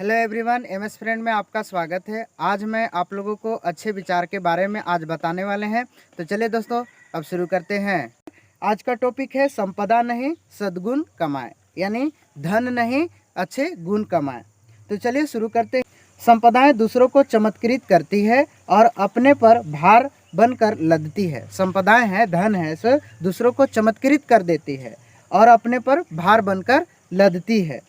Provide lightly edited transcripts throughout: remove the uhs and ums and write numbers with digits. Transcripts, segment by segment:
Hello everyone, MS friend में आपका स्वागत है। आज मैं आप लोगों को अच्छे विचार के बारे में आज बताने वाले हैं। तो चलिए दोस्तों, अब शुरू करते हैं। आज का टॉपिक है संपदा नहीं सद्गुण कमाए, यानी धन नहीं अच्छे गुण कमाए। तो चलिए शुरू करते हैं। संपदाएं दूसरों को चमत्कृत करती है और अपने पर भार बनकर लदती है। संपदाएं हैं, धन है, सो दूसरों को चमत्कृत कर देती है और अपने पर भार बनकर लदती है।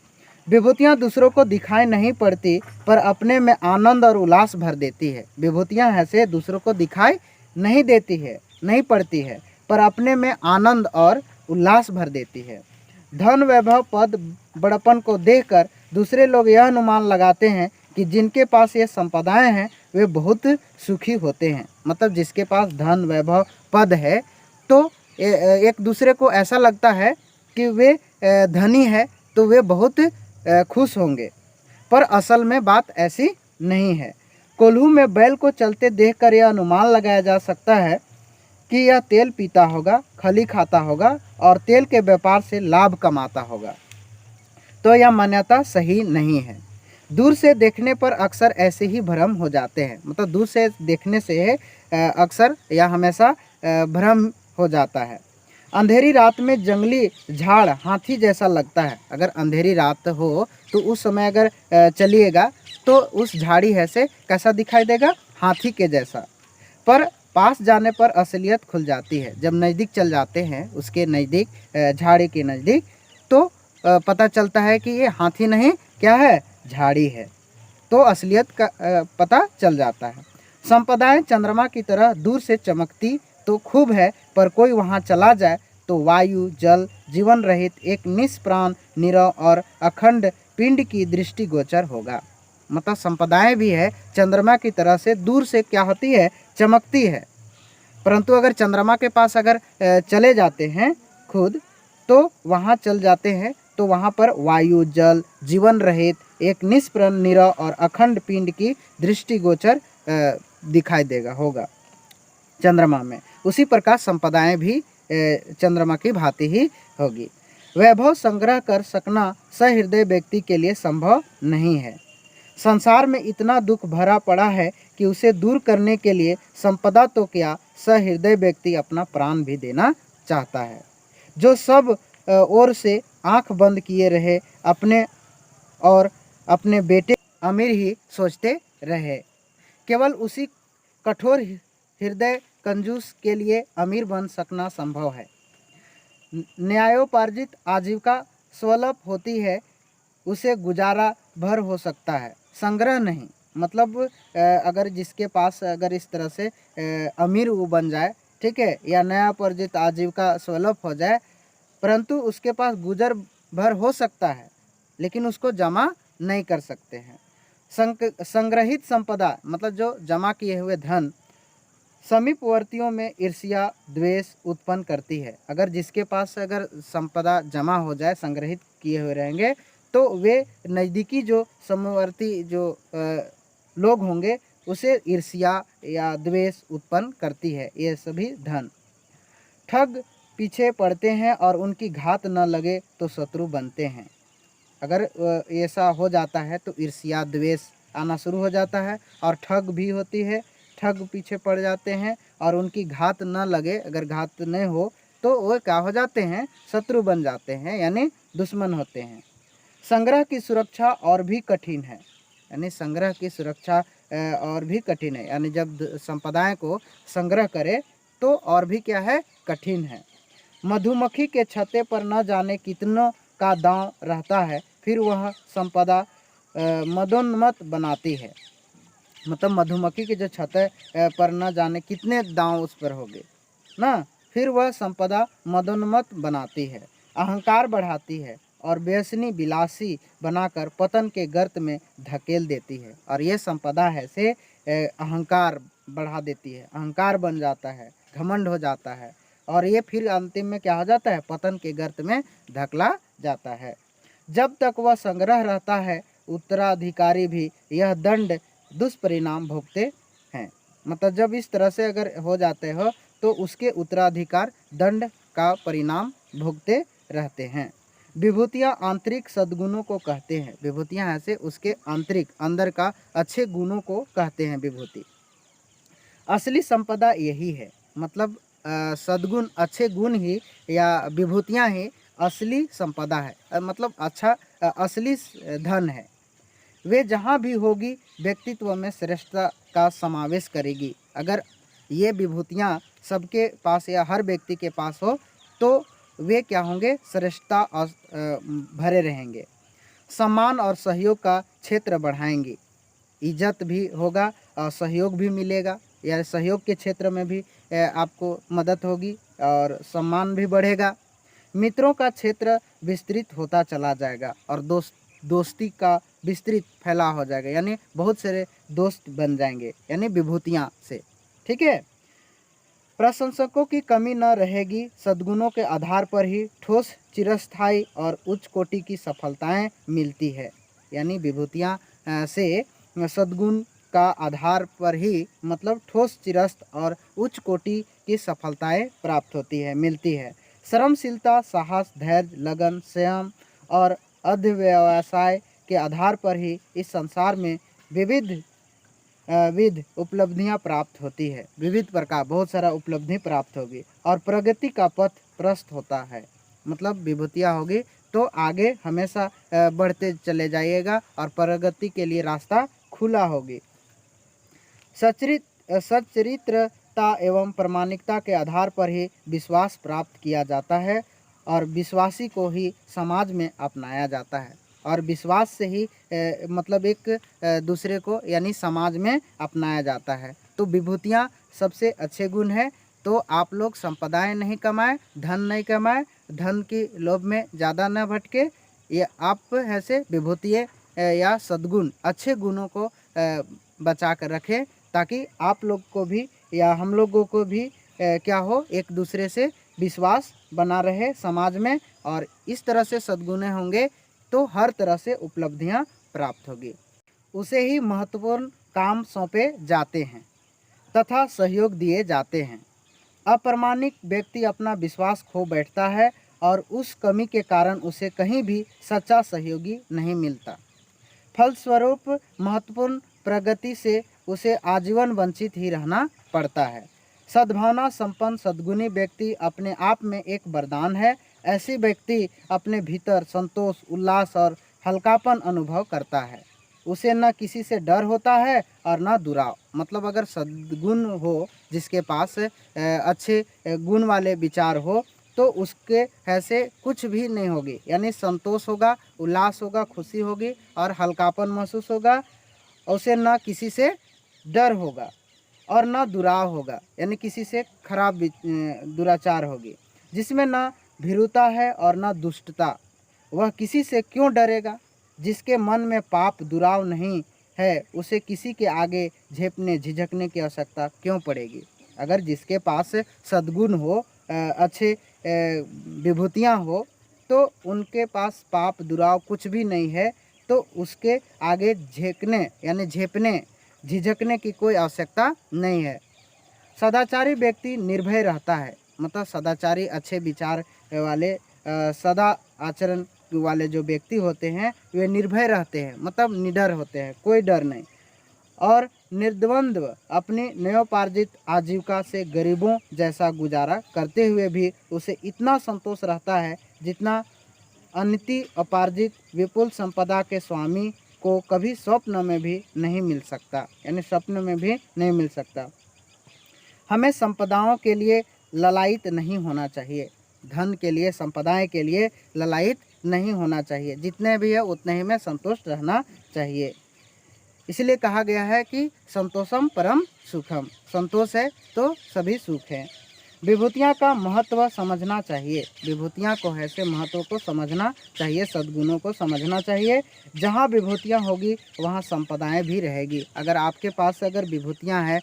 विभूतियाँ दूसरों को दिखाई नहीं पड़ती पर अपने में आनंद और उल्लास भर देती है। विभूतियाँ ऐसे दूसरों को दिखाई नहीं देती है, नहीं पड़ती है, पर अपने में आनंद और उल्लास भर देती है। धन, वैभव, पद, बड़पन को देखकर दूसरे लोग यह अनुमान लगाते हैं कि जिनके पास ये संपदाएं हैं वे बहुत सुखी होते हैं। मतलब जिसके पास धन, वैभव, पद है तो एक दूसरे को ऐसा लगता है कि वे धनी है तो वे बहुत खुश होंगे, पर असल में बात ऐसी नहीं है। कोल्हू में बैल को चलते देखकर यह अनुमान लगाया जा सकता है कि यह तेल पीता होगा, खली खाता होगा और तेल के व्यापार से लाभ कमाता होगा। तो यह मान्यता सही नहीं है। दूर से देखने पर अक्सर ऐसे ही भ्रम हो जाते हैं। मतलब दूर से देखने से अक्सर या हमेशा भ्रम हो जाता है। अंधेरी रात में जंगली झाड़ हाथी जैसा लगता है। अगर अंधेरी रात हो तो उस समय अगर चलिएगा तो उस झाड़ी है से कैसा दिखाई देगा? हाथी के जैसा। पर पास जाने पर असलियत खुल जाती है। जब नज़दीक चल जाते हैं उसके नज़दीक, झाड़ी के नज़दीक, तो पता चलता है कि ये हाथी नहीं, क्या है? झाड़ी है। तो असलियत का पता चल जाता है। संपदाएं चंद्रमा की तरह दूर से चमकती तो खूब है, पर कोई वहां चला जाए तो वायु, जल, जीवन रहित एक निष्प्राण, नीरव और अखंड पिंड की दृष्टि गोचर होगा। मतलब संपदाएं भी है चंद्रमा की तरह से दूर से क्या होती है? चमकती है। परंतु अगर चंद्रमा के पास अगर चले जाते हैं खुद, तो वहाँ चल जाते हैं तो वहाँ पर वायु, जल, जीवन रहित एक निष्प्राण, नीरव और अखंड पिंड की दृष्टिगोचर दिखाई देगा, होगा चंद्रमा में। उसी प्रकार संपदाएं भी चंद्रमा की भांति ही होगी। वैभव संग्रह कर सकना सहृदय व्यक्ति के लिए संभव नहीं है। संसार में इतना दुख भरा पड़ा है कि उसे दूर करने के लिए संपदा तो क्या, सहृदय व्यक्ति अपना प्राण भी देना चाहता है। जो सब ओर से आंख बंद किए रहे, अपने और अपने बेटे अमीर ही सोचते रहे। केवल उसी कठोर हृदय कंजूस के लिए अमीर बन सकना संभव है। न्यायोपार्जित आजीविका स्वल्प होती है, उसे गुजारा भर हो सकता है, संग्रह नहीं। मतलब अगर जिसके पास अगर इस तरह से अमीर वो बन जाए, ठीक है, या न्यायोपार्जित आजीविका स्वल्प हो जाए, परंतु उसके पास गुजर भर हो सकता है, लेकिन उसको जमा नहीं कर सकते हैं। संग्रहित संपदा मतलब जो जमा किए हुए धन समीपवर्तियों में ईर्ष्या, द्वेष उत्पन्न करती है। अगर जिसके पास अगर संपदा जमा हो जाए, संग्रहित किए हुए रहेंगे, तो वे नज़दीकी जो समवर्ती जो लोग होंगे उसे ईर्ष्या या द्वेष उत्पन्न करती है। ये सभी धन ठग पीछे पड़ते हैं और उनकी घात न लगे तो शत्रु बनते हैं। अगर ऐसा हो जाता है तो ईर्ष्या, द्वेष आना शुरू हो जाता है और ठग भी होती है। ठग पीछे पड़ जाते हैं और उनकी घात न लगे, अगर घात नहीं हो तो वो क्या हो जाते हैं? शत्रु बन जाते हैं, यानी दुश्मन होते हैं। संग्रह की सुरक्षा और भी कठिन है, यानी संग्रह की सुरक्षा और भी कठिन है, यानी जब संपदाएं को संग्रह करे तो और भी क्या है? कठिन है। मधुमक्खी के छत्ते पर न जाने कितनों का दांव रहता है, फिर वह संपदा मदोन्मत्त बनाती है। मतलब मधुमक्खी के जो छत्ते पर न जाने कितने दांव उस पर होंगे ना, फिर वह संपदा मदोन्मत्त बनाती है, अहंकार बढ़ाती है और व्यसनी विलासी बनाकर पतन के गर्त में धकेल देती है। और ये संपदा है से अहंकार बढ़ा देती है, अहंकार बन जाता है, घमंड हो जाता है और ये फिर अंतिम में क्या हो जाता है? पतन के गर्त में धकेला जाता है। जब तक वह संग्रह रहता है उत्तराधिकारी भी यह दंड दुष्परिणाम भोगते हैं। मतलब जब इस तरह से अगर हो जाते हो तो उसके उत्तराधिकार दंड का परिणाम भोगते रहते हैं। विभूतियाँ आंतरिक सद्गुणों को कहते हैं। विभूतियाँ ऐसे उसके आंतरिक अंदर का अच्छे गुणों को कहते हैं विभूति। असली संपदा यही है, मतलब सद्गुण अच्छे गुण ही या विभूतियाँ ही असली संपदा है, मतलब अच्छा असली धन है। वे जहाँ भी होगी व्यक्तित्व में श्रेष्ठता का समावेश करेगी। अगर ये विभूतियाँ सबके पास या हर व्यक्ति के पास हो तो वे क्या होंगे, श्रेष्ठता भरे रहेंगे। सम्मान और सहयोग का क्षेत्र बढ़ाएंगे, इज्जत भी होगा और सहयोग भी मिलेगा, या सहयोग के क्षेत्र में भी आपको मदद होगी और सम्मान भी बढ़ेगा। मित्रों का क्षेत्र विस्तृत होता चला जाएगा और दोस्ती का विस्तृत फैलाव हो जाएगा, यानी बहुत सारे दोस्त बन जाएंगे यानी विभूतियाँ से। ठीक है। प्रशंसकों की कमी न रहेगी। सद्गुणों के आधार पर ही ठोस, चिरस्थायी और उच्च कोटि की सफलताएं मिलती है। यानी विभूतियाँ से सद्गुण का आधार पर ही मतलब ठोस, चिरस्थ और उच्च कोटि की सफलताएं प्राप्त होती है, मिलती है। श्रमशीलता, साहस, धैर्य, लगन, संयम और अध्यवसाय के आधार पर ही इस संसार में विविध उपलब्धियां प्राप्त होती है। विविध प्रकार बहुत सारा उपलब्धि प्राप्त होगी और प्रगति का पथ प्रशस्त होता है। मतलब विभूतियाँ होगी तो आगे हमेशा बढ़ते चले जाइएगा और प्रगति के लिए रास्ता खुला होगी। सच्चरित्रता एवं प्रामाणिकता के आधार पर ही विश्वास प्राप्त किया जाता है और विश्वासी को ही समाज में अपनाया जाता है और विश्वास से ही मतलब एक दूसरे को यानी समाज में अपनाया जाता है। तो विभूतियाँ सबसे अच्छे गुण है। तो आप लोग संपदाएं नहीं कमाएं, धन नहीं कमाएं, धन की लोभ में ज़्यादा न भटके। ये आप ऐसे विभूतियाँ या सद्गुण अच्छे गुणों को बचा कर रखें ताकि आप लोग को भी या हम लोगों को भी क्या हो, एक दूसरे से विश्वास बना रहे समाज में। और इस तरह से सद्गुण होंगे तो हर तरह से उपलब्धियां प्राप्त होगी। उसे ही महत्वपूर्ण काम सौंपे जाते हैं तथा सहयोग दिए जाते हैं। अप्रामाणिक व्यक्ति अपना विश्वास खो बैठता है और उस कमी के कारण उसे कहीं भी सच्चा सहयोगी नहीं मिलता। फलस्वरूप महत्वपूर्ण प्रगति से उसे आजीवन वंचित ही रहना पड़ता है। सद्भावना संपन्न सद्गुणी व्यक्ति अपने आप में एक वरदान है। ऐसे व्यक्ति अपने भीतर संतोष, उल्लास और हल्कापन अनुभव करता है। उसे न किसी से डर होता है और न दुराव। मतलब अगर सद्गुण हो, जिसके पास अच्छे गुण वाले विचार हो तो उसके ऐसे कुछ भी नहीं होगी, यानी संतोष होगा, उल्लास होगा, खुशी होगी और हल्कापन महसूस होगा। उसे न किसी से डर होगा और न दुराव होगा, यानी किसी से खराब दुराचार होगी। जिसमें न भीरुता है और न दुष्टता। वह किसी से क्यों डरेगा? जिसके मन में पाप दुराव नहीं है उसे किसी के आगे झेपने झिझकने की आवश्यकता क्यों पड़ेगी। अगर जिसके पास सद्गुण हो, अच्छे विभूतियाँ हो, तो उनके पास पाप दुराव कुछ भी नहीं है, तो उसके आगे झेकने यानी झेपने झिझकने की कोई आवश्यकता नहीं है। सदाचारी व्यक्ति निर्भय रहता है। मतलब सदाचारी अच्छे विचार वाले सदा आचरण वाले जो व्यक्ति होते हैं वे निर्भय रहते हैं, मतलब निडर होते हैं, कोई डर नहीं। और निर्द्वंद्व अपनी नयोपार्जित आजीविका से गरीबों जैसा गुजारा करते हुए भी उसे इतना संतोष रहता है जितना अनिति अपार्जित विपुल संपदा के स्वामी को कभी स्वप्न में भी नहीं मिल सकता, यानी स्वप्न में भी नहीं मिल सकता। हमें संपदाओं के लिए ललायित नहीं होना चाहिए। धन के लिए, संपदाएं के लिए ललायित नहीं होना चाहिए। जितने भी है उतने ही में संतुष्ट रहना चाहिए। इसलिए कहा गया है कि संतोषम परम सुखम। संतोष है तो सभी सुख है। विभूतियाँ का महत्व समझना चाहिए। विभूतियाँ को ऐसे महत्व को समझना चाहिए, सद्गुणों को समझना चाहिए। जहाँ विभूतियाँ होगी वहाँ संपदाएं भी रहेगी। अगर आपके पास अगर विभूतियाँ हैं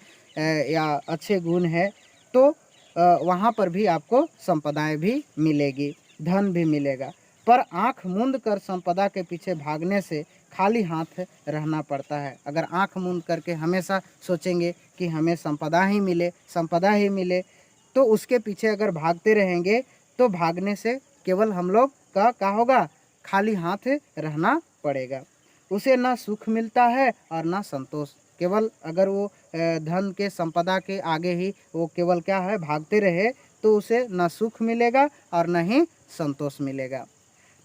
या अच्छे गुण है तो वहाँ पर भी आपको संपदाएं भी मिलेगी, धन भी मिलेगा। पर आँख मूंद कर संपदा के पीछे भागने से खाली हाथ रहना पड़ता है। अगर आँख मूंद करके हमेशा सोचेंगे कि हमें संपदा ही मिले, संपदा ही मिले, तो उसके पीछे अगर भागते रहेंगे तो भागने से केवल हम लोग का क्या होगा, खाली हाथ रहना पड़ेगा। उसे ना सुख मिलता है और ना संतोष। केवल अगर वो धन के संपदा के आगे ही वो केवल क्या है भागते रहे तो उसे ना सुख मिलेगा और ना ही संतोष मिलेगा।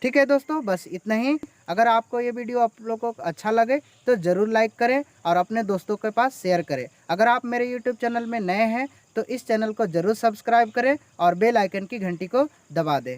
ठीक है दोस्तों, बस इतना ही। अगर आपको ये वीडियो आप लोगों को अच्छा लगे तो ज़रूर लाइक करें और अपने दोस्तों के पास शेयर करें। अगर आप मेरे यूट्यूब चैनल में नए हैं तो इस चैनल को ज़रूर सब्सक्राइब करें और बेल आइकन की घंटी को दबा दें।